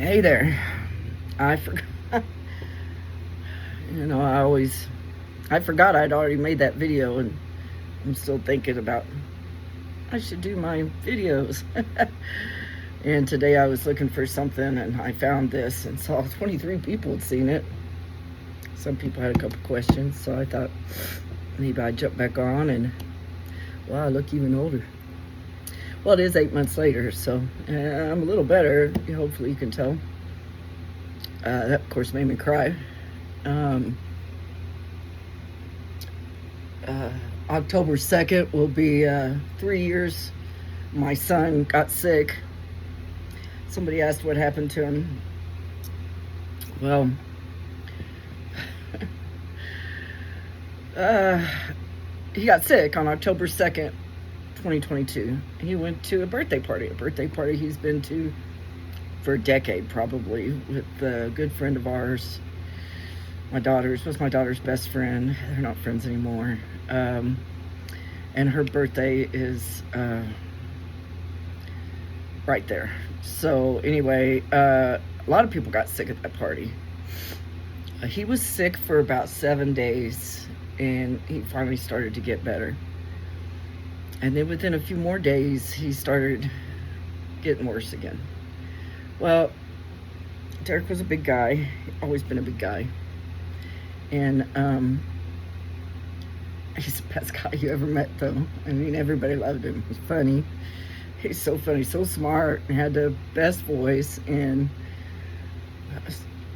Hey there. I forgot. I forgot I'd already made that video, and I'm still thinking about I should do my videos. And today I was looking for something, and I found this and saw 23 people had seen it. Some people had a couple questions, so I thought maybe I'd jump back on, and wow, I look even older. Well, it is 8 months later, so I'm a little better. Hopefully you can tell. That, of course, made me cry. Um, October 2nd will be 3 years. My son got sick. Somebody asked what happened to him. Well, he got sick on October 2nd, 2022. He went to a birthday party he's been to for a decade, probably, with a good friend of ours. My daughter's best friend. They're not friends anymore. And her birthday is right there. So anyway, a lot of people got sick at that party. He was sick for about 7 days, and he finally started to get better. And then within a few more days, he started getting worse again. Well, Derek was a big guy, always been a big guy. And he's the best guy you ever met, though. I mean, everybody loved him. He's funny. He's so funny, so smart, and had the best voice. And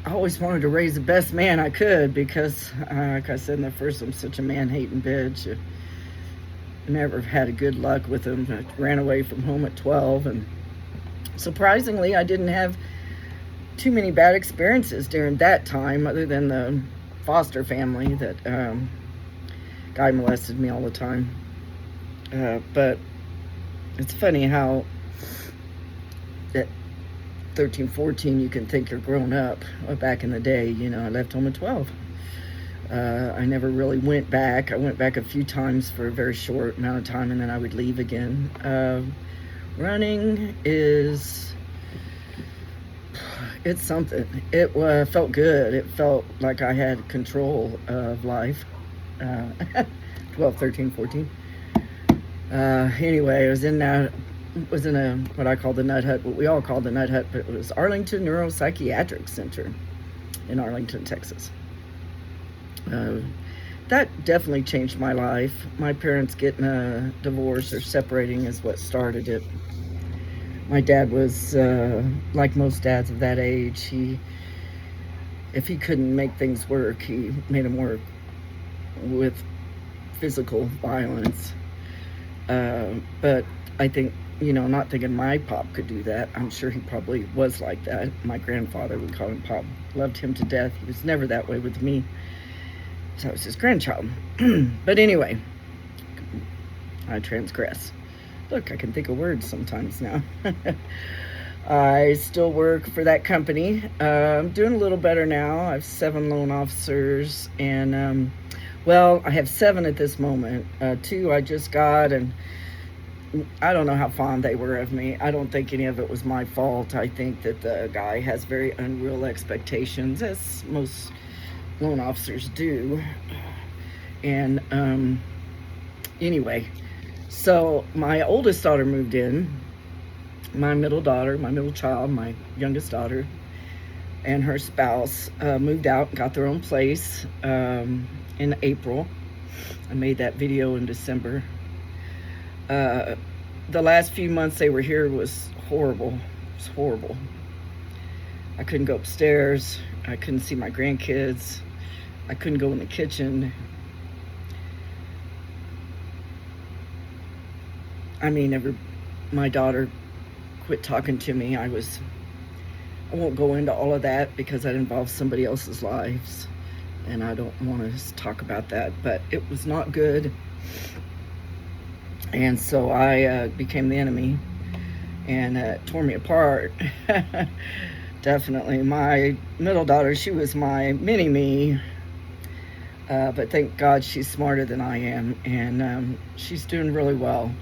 I always wanted to raise the best man I could because, like I said in the first, I'm such a man-hating bitch. Never had a good luck with him. I ran away from home at 12, and surprisingly, I didn't have too many bad experiences during that time, other than the foster family that guy molested me all the time. But it's funny how at 13, 14, you can think you're grown up. Back in the day, I left home at 12. I never really went back. I went back a few times for a very short amount of time, and then I would leave again. Running it's something. It felt good. It felt like I had control of life. 12, 13, 14. Anyway, I was in a what I call the Nut Hut, what we all call the Nut Hut, but it was Arlington Neuropsychiatric Center in Arlington, Texas. That definitely changed my life. My parents getting a divorce or separating is what started it. My dad was, like most dads of that age, if he couldn't make things work, he made them work with physical violence. But I think, not thinking my pop could do that. I'm sure he probably was like that. My grandfather, we call him Pop, loved him to death. He was never that way with me. So I was his grandchild. But anyway, I transgress. Look, I can think of words sometimes now. I still work for that company. I'm doing a little better now. I have 7 loan officers, and I have 7 at this moment. 2 I just got, and I don't know how fond they were of me. I don't think any of it was my fault. I think that the guy has very unreal expectations, as most loan officers do. And anyway, so my oldest daughter moved in. My middle child, my youngest daughter, and her spouse moved out and got their own place in April. I made that video in December. The last few months they were here was horrible. It was horrible. I couldn't go upstairs. I couldn't see my grandkids. I couldn't go in the kitchen. I mean, my daughter quit talking to me. I won't go into all of that because that involves somebody else's lives, and I don't want to talk about that, but it was not good. And so I became the enemy, and it tore me apart. Definitely. My middle daughter, she was my mini-me, but thank God she's smarter than I am, and she's doing really well.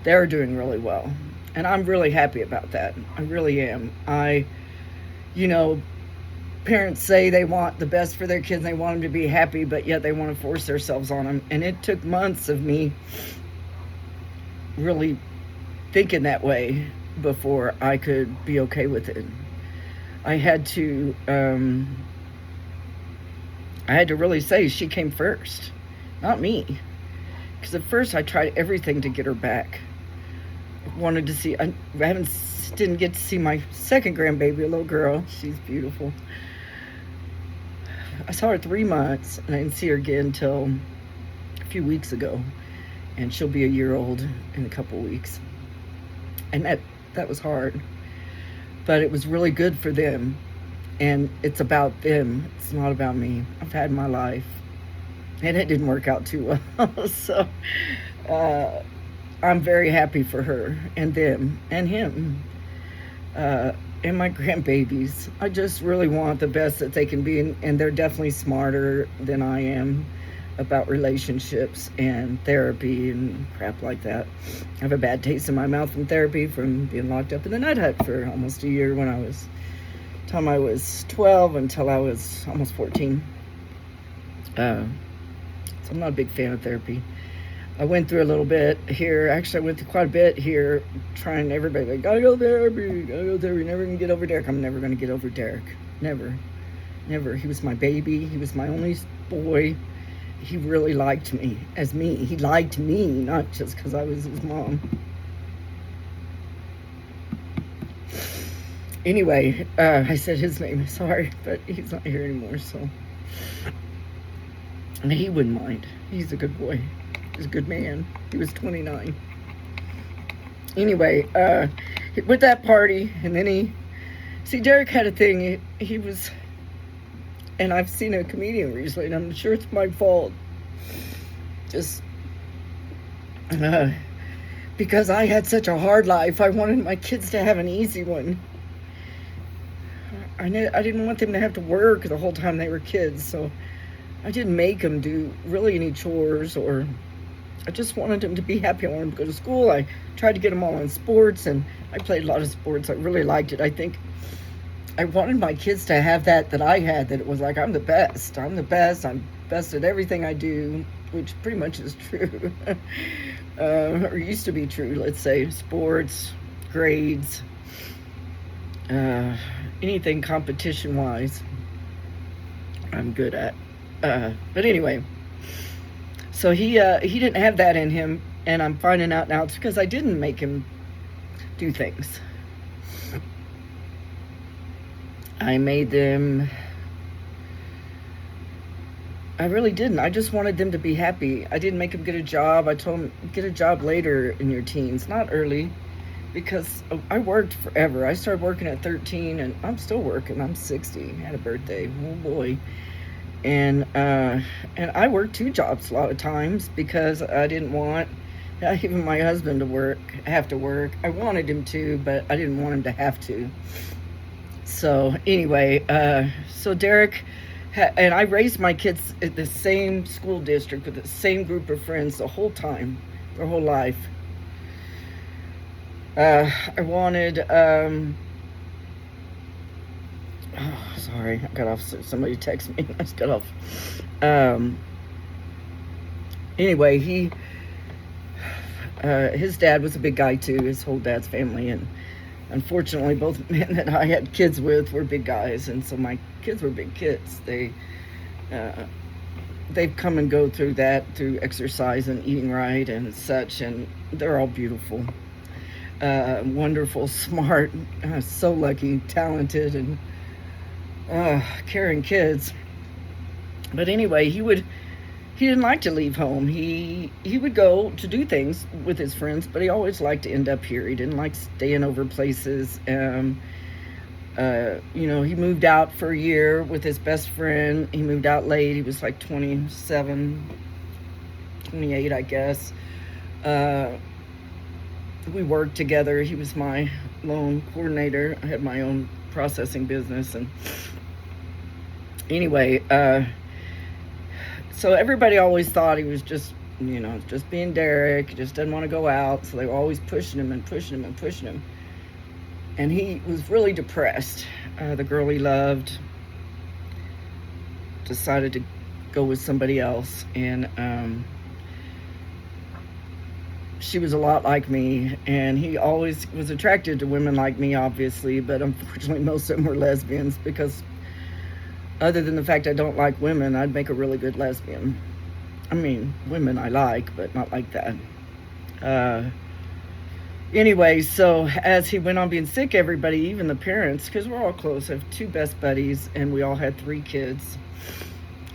They're doing really well, and I'm really happy about that. I really am. you know, parents say they want the best for their kids and they want them to be happy, but yet they want to force themselves on them. And it took months of me really thinking that way before I could be okay with it. I had to really say she came first, not me. Because at first I tried everything to get her back. Wanted to see, didn't get to see my second grandbaby, a little girl. She's beautiful. I saw her 3 months, and I didn't see her again until a few weeks ago. And she'll be a year old in a couple weeks. And that was hard. But it was really good for them. And it's about them. It's not about me. I've had my life. And it didn't work out too well. So I'm very happy for her and them and him and my grandbabies. I just really want the best that they can be. And they're definitely smarter than I am about relationships and therapy and crap like that. I have a bad taste in my mouth from therapy from being locked up in the nut hut for almost a year when I was 12 until I was almost 14. So I'm not a big fan of therapy. I went through a little bit here. Actually, I went through quite a bit here trying everybody, like, gotta go therapy, never gonna get over Derek. I'm never gonna get over Derek. Never. He was my baby. He was my only boy. He really liked me as me. He liked me, not just because I was his mom. Anyway, I said his name, sorry, but he's not here anymore, so. And he wouldn't mind. He's a good boy. He's a good man. He was 29. Anyway, with that party, and then Derek had a thing. He was, and I've seen a comedian recently, and I'm sure it's my fault. Just because I had such a hard life, I wanted my kids to have an easy one. I didn't want them to have to work the whole time they were kids, so I didn't make them do really any chores, or I just wanted them to be happy. I wanted them to go to school. I tried to get them all in sports, and I played a lot of sports. I really liked it. I think I wanted my kids to have that I had, that it was like, I'm the best. I'm best at everything I do, which pretty much is true. Or used to be true, let's say. Sports, grades, anything competition-wise, I'm good at. But anyway, so he didn't have that in him, and I'm finding out now it's because I didn't make him do things. I made them. I really didn't. I just wanted them to be happy. I didn't make them get a job. I told them, get a job later in your teens, not early, because I worked forever. I started working at 13, and I'm still working. I'm 60. Had a birthday. Oh boy. And I worked 2 jobs a lot of times because I didn't want even my husband to have to work. I wanted him to, but I didn't want him to have to. So anyway, so Derek and I raised my kids at the same school district with the same group of friends the whole time, their whole life. I wanted, sorry, I got off, somebody texted me, I just got off. Anyway, his dad was a big guy too, his whole dad's family, and unfortunately both men that I had kids with were big guys, and so my kids were big kids. They've come and go through that, through exercise and eating right and such, and they're all beautiful, wonderful, smart, so lucky, talented, and caring kids. But anyway, he didn't like to leave home. He would go to do things with his friends, but he always liked to end up here. He didn't like staying over places. He moved out for a year with his best friend. He moved out late. He was like 27, 28, I guess. We worked together. He was my loan coordinator. I had my own processing business. And anyway, so everybody always thought he was just being Derek. He just doesn't want to go out. So they were always pushing him. And he was really depressed. The girl he loved decided to go with somebody else, and she was a lot like me, and he always was attracted to women like me, obviously, but unfortunately most of them were lesbians, because other than the fact I don't like women, I'd make a really good lesbian. I mean, women I like, but not like that. Anyway, so as he went on being sick, everybody, even the parents, because we're all close, I have 2 best buddies, and we all had 3 kids,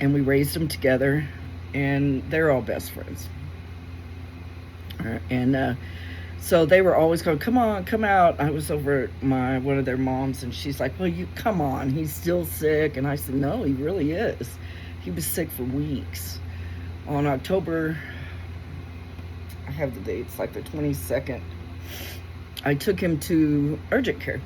and we raised them together, and they're all best friends. And so they were always going, come on, come out. I was over at one of their moms, and she's like, well, you come on, he's still sick. And I said, no, he really is. He was sick for weeks. On October, I have the dates, like the 22nd, I took him to urgent care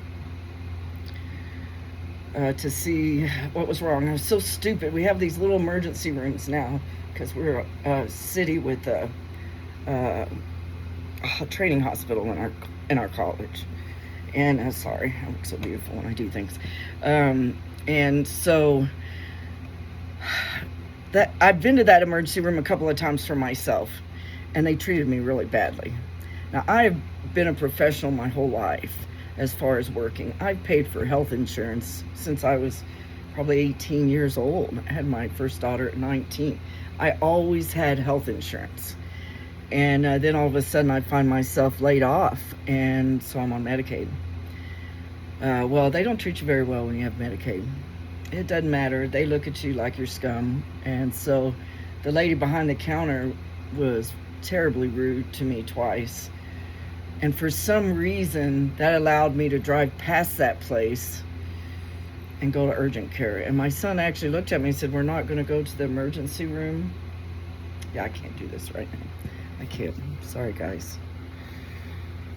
to see what was wrong. I was so stupid. We have these little emergency rooms now because we're a city with a training hospital in our college. And sorry, I look so beautiful when I do things. And so that I've been to that emergency room a couple of times for myself, and they treated me really badly. Now, I've been a professional my whole life as far as working. I've paid for health insurance since I was probably 18 years old. I had my first daughter at 19. I always had health insurance. And then all of a sudden I find myself laid off, and so I'm on Medicaid. Well, they don't treat you very well when you have Medicaid. It doesn't matter. They look at you like you're scum. And so the lady behind the counter was terribly rude to me twice. And for some reason, that allowed me to drive past that place and go to urgent care. And my son actually looked at me and said, we're not going to go to the emergency room. Yeah, I can't do this right now. I can't. Sorry, guys.